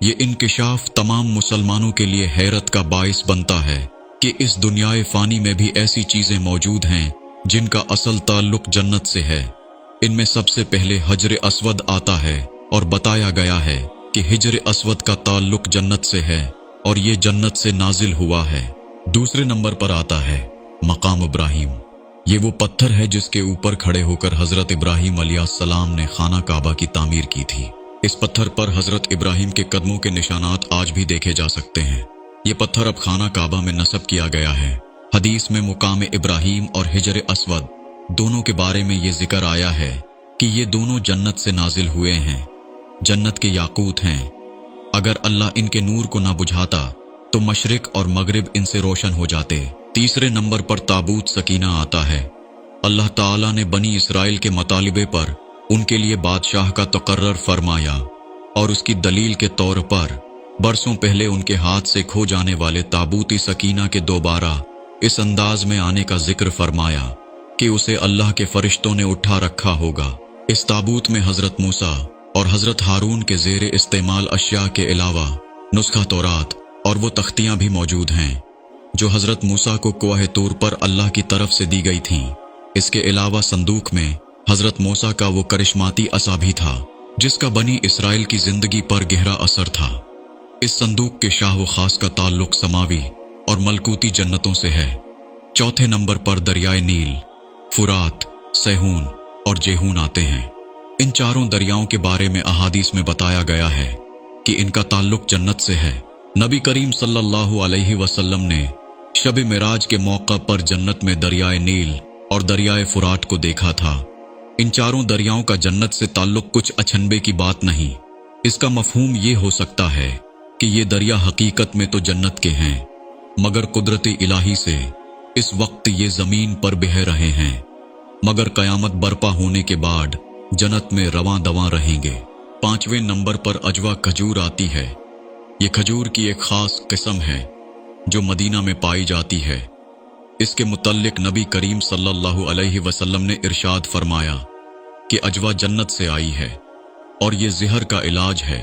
ये इंकिशाफ तमाम मुसलमानों के लिए हैरत का बाइस बनता है कि इस दुनियाए फ़ानी में भी ऐसी चीज़ें मौजूद हैं जिनका असल ताल्लुक जन्नत से है। इनमें सबसे पहले हिजर अस्वद आता है और बताया गया है कि हिजर अस्वद का ताल्लुक जन्नत से है और ये जन्नत से नाजिल हुआ है। दूसरे नंबर पर आता है मकाम इब्राहिम। ये वो पत्थर है जिसके ऊपर खड़े होकर हजरत इब्राहिम अलैहिस्सलाम ने खाना काबा की तामीर की थी। इस पत्थर पर हजरत इब्राहिम के कदमों के निशानात आज भी देखे जा सकते हैं। ये पत्थर अब खाना काबा में नस्ब किया गया है। हदीस में मुकाम इब्राहिम और हिजर अस्वद दोनों के बारे में ये जिक्र आया है कि ये दोनों जन्नत से नाजिल हुए हैं, जन्नत के याकूत हैं। अगर अल्लाह इनके नूर को ना बुझाता तो मशरिक और मगरिब इनसे रोशन हो जाते। तीसरे नंबर पर ताबूत सकीना आता है। अल्लाह ताला ने बनी इसराइल के मतालिबे पर उनके लिए बादशाह का तकर्रर फरमाया और उसकी दलील के तौर पर बरसों पहले उनके हाथ से खो जाने वाले ताबूती सकीना के दोबारा इस अंदाज में आने का जिक्र फरमाया कि उसे अल्लाह के फरिश्तों ने उठा रखा होगा। इस ताबूत में हजरत मूसा और हजरत हारून के ज़ेरे इस्तेमाल अशिया के अलावा नुस्खा तौरात और वो तख्तियां भी मौजूद हैं जो हजरत मूसा को कोह तूर पर अल्लाह की तरफ से दी गई थीं। इसके अलावा संदूक में हजरत मूसा का वो करिश्माती असा भी था जिसका बनी इसराइल की जिंदगी पर गहरा असर था। इस संदूक के शाह व खास का ताल्लुक समावी और मलकूती जन्नतों से है। चौथे नंबर पर दरियाए नील, फुरात, सहून और जेहून आते हैं। इन चारों दरियाओं के बारे में अहादीस में बताया गया है कि इनका ताल्लुक जन्नत से है। नबी करीम सल्लल्लाहु अलैहि वसल्लम ने शब मिराज के मौका पर जन्नत में दरियाए नील और दरियाए फुरात को देखा था। इन चारों दरियाओं का जन्नत से ताल्लुक कुछ अचंभे की बात नहीं। इसका मफहूम ये हो सकता है कि ये दरिया हकीकत में तो जन्नत के हैं मगर कुदरती इलाही से इस वक्त ये जमीन पर बह रहे हैं, मगर कयामत बर्पा होने के बाद जन्नत में रवां दवां रहेंगे। पांचवें नंबर पर अजवा खजूर आती है। ये खजूर की एक खास किस्म है जो मदीना में पाई जाती है। इसके मुतल्लिक नबी करीम सल्लल्लाहु अलैहि वसल्लम ने इरशाद फरमाया कि अजवा जन्नत से आई है और ये ज़हर का इलाज है।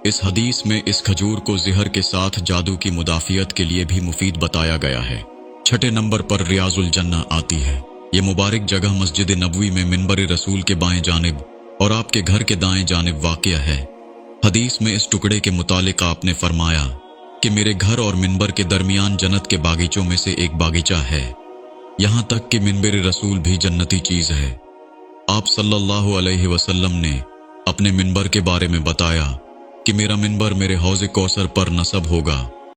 इस हदीस में इस खजूर को ज़हर के साथ जादू की मुदाफियत के लिए भी मुफीद बताया गया है। छठे नंबर पर रियाजुल जन्ना आती है। ये मुबारक जगह मस्जिद नबवी में मिंबर रसूल के बाएं जानिब और आपके घर के दाएं जानिब वाक़िया है। हदीस में इस टुकड़े के मुतालिक आपने फरमाया कि मेरे घर और मिंबर के दरमियान जन्नत के बागीचों में से एक बागीचा है, यहां तक कि मिंबर रसूल भी जन्नती चीज है। आप सल्लल्लाहु अलैहि वसल्लम ने अपने मिंबर के बारे में बताया कि मेरा मिंबर मेरे हौज़े कौसर पर नस्ब होगा